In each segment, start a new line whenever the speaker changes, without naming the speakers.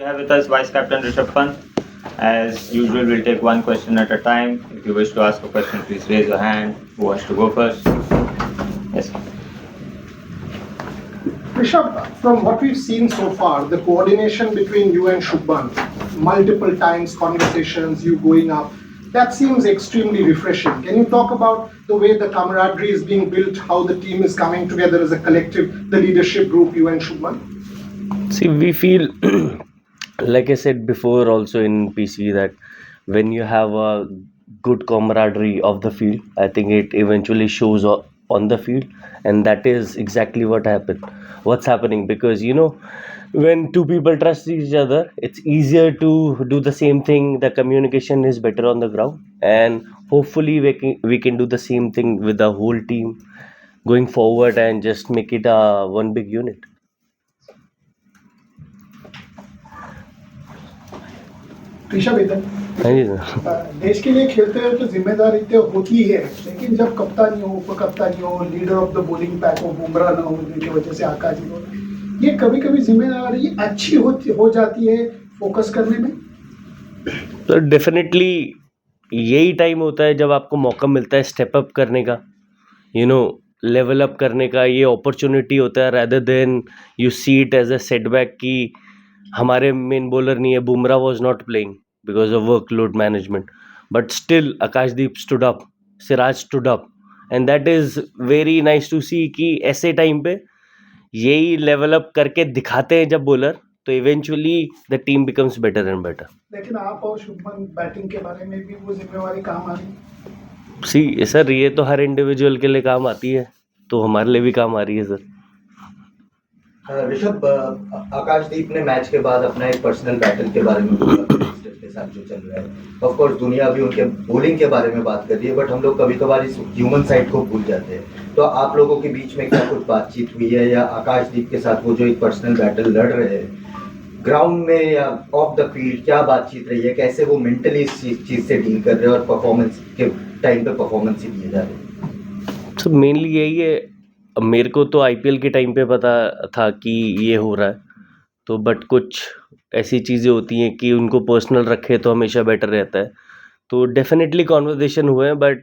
have with us Vice Captain Rishabh Pant. As usual, we'll take one question at a time. If you wish to ask a question, please raise your hand. Who wants to go first? Yes.
Rishabh, from what we've seen so far, the coordination between you and Shubman, multiple times conversations, you going up, that seems extremely refreshing. Can you talk about the way the camaraderie is being built, how the team is coming together as a collective, the leadership group, you and Shubman?
See, we feel, like I said before also in PC, that when you have a good camaraderie of the field, I think it eventually shows on the field, and that is exactly what's happening, because when two people trust each other, it's easier to do the same thing. The communication is better on the ground, and hopefully we can do the same thing with the whole team going forward and just make it a one big unit.
Rishabh इधर
हाँ जी sir.
देश के लिए खेलते हैं तो जिम्मेदारी तो होती है, लेकिन जब कप्तानी हो, उप कप्तानी हो, leader of the bowling pack हो, बुमराह ना हो जिनकी वजह से आकाश हो, ये कभी कभी जिम्मेदारी अच्छी हो जाती है फोकस करने में।
तो डेफिनेटली यही टाइम होता है जब आपको मौका मिलता है स्टेप अप करने का, लेवल अप करने का। ये अपॉर्चुनिटी होता है, rather then you see it as a setback कि हमारे मेन बॉलर नहीं है, Bumrah was not playing because of workload management, but still Akashdeep stood up, Siraj stood up, and that is very nice to सी कि ऐसे time पे यही level up करके दिखाते हैं जब बॉलर, तो eventually the team becomes better and better.
लेकिन आप और शुभमन बैटिंग के बारे में भी वो जिम्मेवारी काम आ रही।
सी सर, ये तो हर इंडिविजुअल के लिए काम आती है, तो हमारे लिए भी काम आ रही है सर।
ऋषभ, आकाशदीप ने मैच के बाद अपना एक पर्सनल बैटल के बारे में बोला के साथ जो चल रहा है। ऑफ कोर्स दुनिया भी उनके बॉलिंग के बारे में बात कर रही है, बट हम लोग कभी कभार इस ह्यूमन साइड को भूल जाते हैं। तो आप लोगों के बीच में क्या कुछ बातचीत हुई है, या आकाशदीप के साथ वो जो एक पर्सनल बैटल लड़ रहे हैं ग्राउंड में या ऑफ द फील्ड, क्या बातचीत रही है, कैसे वो मेंटली इस चीज से डील कर रहे हैं, और परफॉर्मेंस के टाइम पे परफॉर्मेंस ही दिए जा रहे हैं?
तो मेनली यही है, मेरे को तो आईपीएल के टाइम पे पता था कि ये हो रहा है, तो बट कुछ ऐसी चीज़ें होती हैं कि उनको पर्सनल रखे तो हमेशा बेटर रहता है। तो डेफिनेटली कॉन्वर्सेशन हुए हैं, but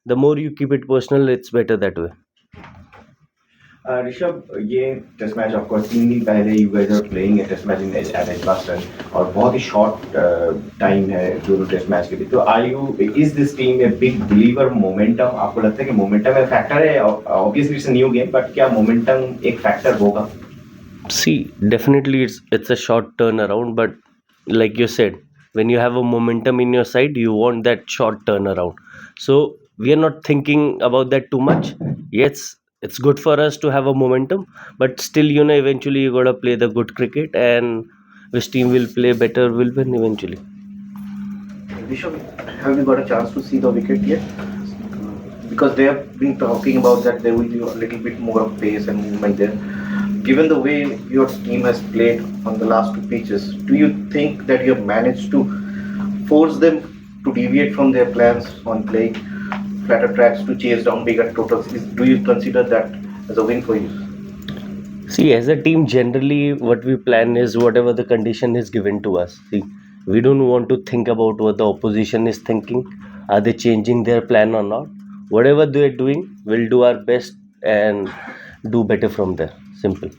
the more you keep it personal it's better that way.
Rishabh, ये टेस्ट मैच आपको 3 दिन पहले you guys are playing a test match in Edgbaston, और बहुत ही शॉर्ट टाइम है दोनों टेस्ट मैच के लिए। तो is this team a big believer momentum? आपको लगता है कि मोमेंटम एक फैक्टर है? Obviously it's a new game, but क्या मोमेंटम एक फैक्टर होगा?
See, definitely it's a short turnaround, but like you said, when you have a momentum in your side, you want that short turnaround. So we are not thinking about that too much. Yes, it's good for us to have a momentum, but still, eventually you gotta play the good cricket, and which team will play better will win eventually.
Rishabh, have you got a chance to see the wicket yet? Because they have been talking about that there will be a little bit more of pace and movement there. Given the way your team has played on the last 2 pitches, do you think that you have managed to force them to deviate from their plans on playing flatter tracks to chase down bigger totals? Do you consider that as a win for you?
See, as a team, generally what we plan is whatever the condition is given to us. See, we don't want to think about what the opposition is thinking. Are they changing their plan or not? Whatever they're doing, we'll do our best and do better from there. Simple.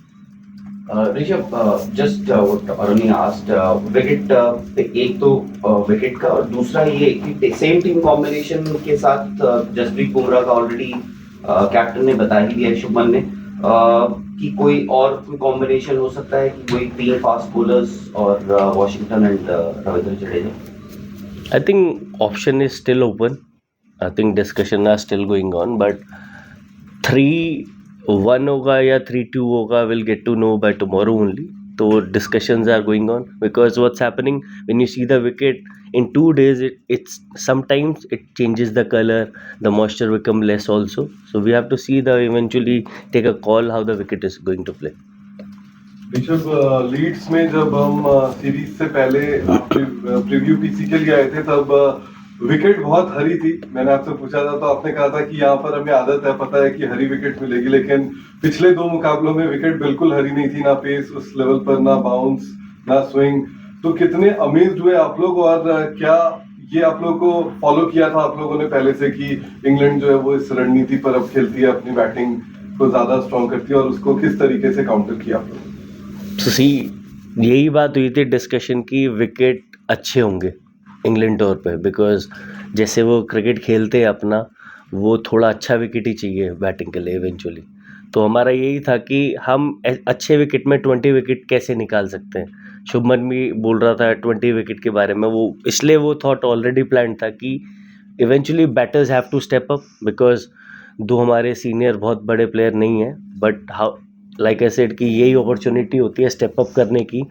Rishabh, just what Aruni asked, wicket एक तो wicket का, और दूसरा ये कि same team combination के साथ जसप्रीत बुमराह का ऑलरेडी कैप्टन ने बता ही दिया है, शुभमन ने, कि कोई और कोई कॉम्बिनेशन हो सकता है कि कोई 3 फास्ट बॉलर्स और Washington and Ravindra Jadeja?
I think option is still open. I think discussion are still going on, but 3-1 होगा या 3-2 होगा, we'll get to know by tomorrow only. So discussions are going on, because what's happening when you see the wicket in 2 days, it's sometimes it changes the color, the moisture become less also. So we have to see eventually take a call how the wicket is going to play.
Rishabh, Leeds में जब हम series से पहले preview PC के लिए आए थे, तब विकेट बहुत हरी थी। मैंने आपसे पूछा था तो आपने कहा था कि यहाँ पर हमें आदत है, पता है कि हरी विकेट मिलेगी, लेकिन पिछले 2 मुकाबलों में विकेट बिल्कुल हरी नहीं थी, ना पेस उस लेवल पर, ना बाउंस, ना स्विंग। तो कितने अमेज्ड हुए आप लोग, और क्या ये आप लोगों को फॉलो किया था आप लोगों ने पहले से कि इंग्लैंड जो है वो इस रणनीति पर अब खेलती है, अपनी बैटिंग को ज्यादा स्ट्रॉन्ग करती है, और उसको किस तरीके से काउंटर किया आप लोगों
तो सी यही बात हुई थी डिस्कशन की, विकेट अच्छे होंगे इंग्लैंड टूर पे, बिकॉज जैसे वो क्रिकेट खेलते हैं अपना, वो थोड़ा अच्छा विकेट ही चाहिए बैटिंग के लिए इवेंचुअली। तो हमारा यही था कि हम अच्छे विकेट में 20 विकेट कैसे निकाल सकते हैं। शुभमन भी बोल रहा था 20 विकेट के बारे में, वो इसलिए वो थॉट ऑलरेडी प्लान था कि eventually batters have to step up, because दो हमारे सीनियर बहुत बड़े प्लेयर नहीं हैं, but how like I said कि यही अपॉर्चुनिटी होती है स्टेप अप करने की,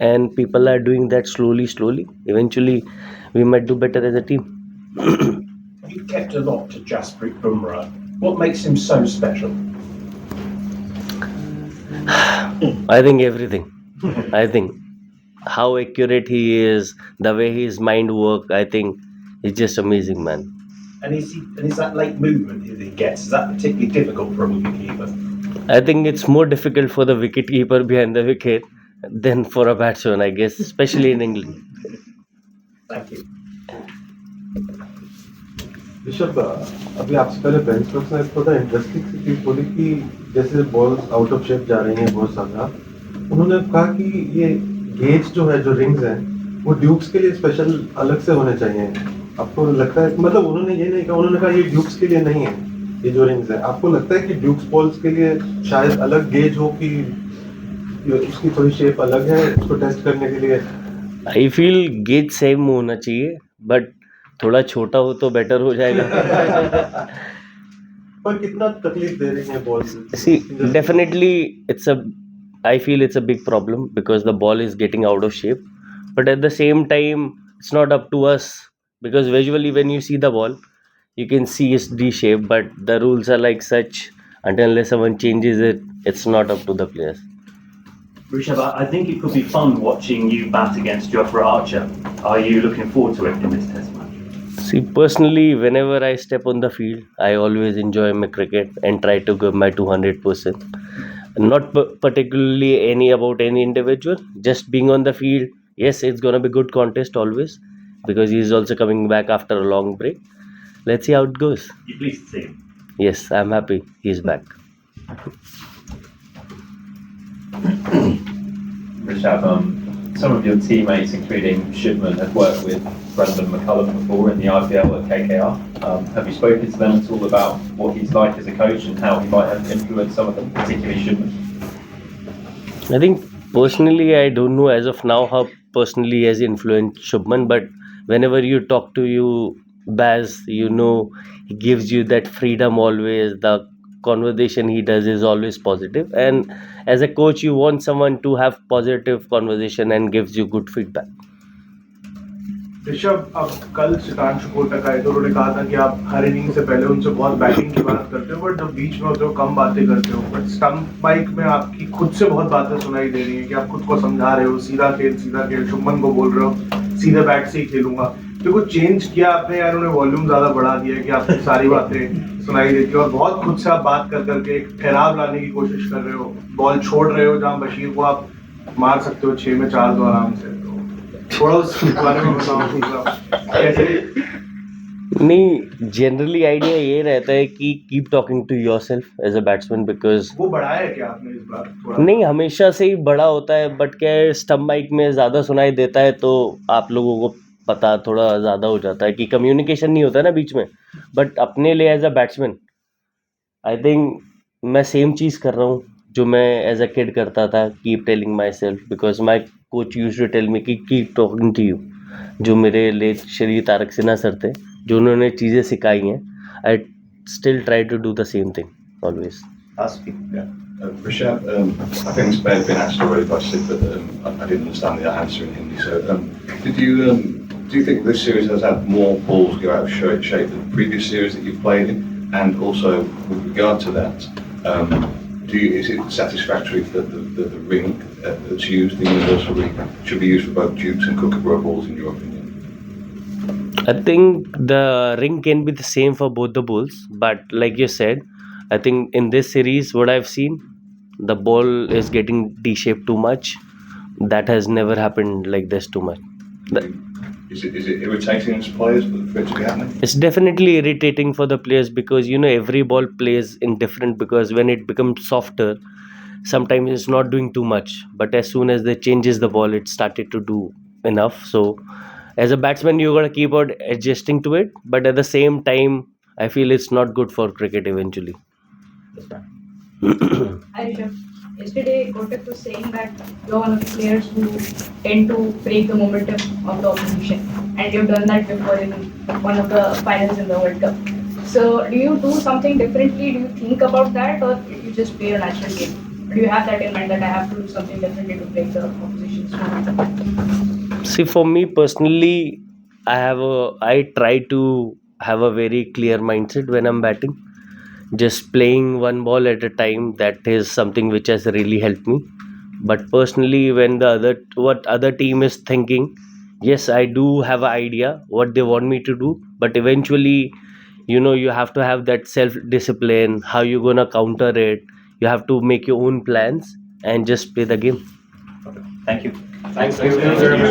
and people are doing that slowly eventually we might do better as a team.
You've kept a lot to Jasprit Bumrah. What makes him so special?
I think everything. I think how accurate he is, the way his mind works, I think he's just amazing, man.
And is that late movement that he gets, is that particularly difficult for a wicketkeeper?
I think it's more difficult for the wicketkeeper behind the wicket than for a batsman, I guess, especially in England.
Thank you.
Rishabh, अभी आपसे पहले Ben Stokes ने एक बहुत interesting सी चीज बोली कि जैसे बॉल्स आउट ऑफ शेप जा रही हैं बहुत ज्यादा, उन्होंने कहा कि ये गेज जो है, जो रिंग्स हैं, वो ड्यूक्स के लिए स्पेशल अलग से होने चाहिए। आपको लगता है, मतलब उन्होंने ये नहीं कहा, उन्होंने कहा ये ड्यूक्स के लिए नहीं है ये जो रिंग्स है, आपको लगता है कि ड्यूक्स बॉल्स के लिए शायद अलग गेज हो कि उसकी थोड़ी शेप अलग है उसको टेस्ट करने के लिए?
I feel गेज सेम होना चाहिए, बट थोड़ा छोटा हो तो बेटर हो जाएगा।
पर कितना तकलीफ दे रही है balls?
See, definitely I feel it's a big problem because the ball is getting out of shape. But at the same time, it's not up to us, because visually when you see the ball, you can see it's D-shaped, but the rules are like such, until unless someone changes it, it's not up to the players.
Rishabh, I think it could be fun watching you bat against Jofra Archer. Are you looking forward to it in this test match?
See, personally, whenever I step on the field, I always enjoy my cricket and try to give my 200%. Not particularly about any individual, just being on the field. Yes, it's gonna be good contest always, because he's also coming back after a long break. Let's see how it goes.
You pleased to see him?
Yes, I'm happy he's back.
Rishabh, some of your teammates, including Shubman, have worked with Brendan McCullum before in the IPL at KKR. Have you spoken to them at all about what he's like as a coach and how he might have influenced some of them, particularly Shubman?
I think personally, I don't know as of now how personally he has influenced Shubman, but whenever you talk to Baz, he gives you that freedom always. The conversation he does is always positive, and as a coach, you want someone to have positive conversation and gives you good feedback.
Rishabh, अब कल सितांशु कोटक आए तो उन्होंने कहा था कि आप हर inning से पहले उनसे बहुत बैटिंग की बात करते हो, बट जब बीच में होते हो कम बातें करते हो, बट स्टंप माइक में आपकी खुद से बहुत बातें सुनाई दे रही हैं कि आप खुद को समझा रहे हो, सीधा खेल, शुभमन को बोल रहे हो सीधे बैट से ही खेलूंगा। तो कुछ चेंज किया आपने, यार उन्होंने वॉल्यूम ज्यादा बढ़ा दिया कि आपकी सारी बातें सुनाई देती है और बहुत खुद से आप बात कर करके एक ठहराव लाने की कोशिश कर रहे हो, बॉल छोड़ रहे हो जहाँ बशीर को आप मार सकते हो 6 में 4 तो आराम से। थोड़ा उस बारे में बताओ कैसे?
नहीं, जनरली आइडिया ये रहता है कि keep talking to yourself as a batsman, because
वो बढ़ाया है क्या आपने इस बार थोड़ा?
नहीं, हमेशा से ही बड़ा होता है, बट क्या है स्टंप माइक में ज़्यादा सुनाई देता है तो आप लोगों को पता थोड़ा ज़्यादा हो जाता है कि कम्युनिकेशन नहीं होता ना बीच में। बट अपने लिए as a batsman I think मैं सेम चीज़ कर रहा हूँ जो मैं एज अ किड करता था, keep telling myself, because my coach used to tell me कि कीप टॉकिंग टू यू। जो मेरे लिए श्री तारक सिन्हा सर थे, जो उन्होंने चीज़ें सिखाई हैं, I still try to do the same thing always.
Rishabh, I think this may have been asked already by Sid, but I didn't understand the answer in Hindi. So, do you think this series has had more balls go out of shape than the previous series that you've played in? And also, with regard to that, is it satisfactory that the ring that's used, the universal ring, should be used for both Dukes and Kookaburra balls, in your opinion?
I think the ring can be the same for both the balls, but like you said, I think in this series, what I've seen, the ball is getting D-shaped too much. that has never happened like this too much.
Is it irritating as players for it to be happening?
It's definitely irritating for the players because every ball plays in different, because when it becomes softer, sometimes it's not doing too much, but as soon as they changes the ball, it started to do enough. So as a batsman, you gotta keep on adjusting to it, but at the same time, I feel it's not good for cricket eventually.
Hi Rishabh. Yesterday, Kotak was saying that you're one of the players who tend to break the momentum of the opposition, and you've done that before in one of the finals in the World Cup. So, do you do something differently? Do you think about that, or do you just play a natural game? Or do you have that in mind that I have to do something differently to break the opposition's momentum?
See, for me personally, I try to have a very clear mindset when I'm batting. Just playing one ball at a time, that is something which has really helped me. But personally, when what other team is thinking, yes, I do have an idea what they want me to do, but eventually, you have to have that self discipline, how you gonna counter it. You have to make your own plans and just play the game.
Thank you.
Thanks very much.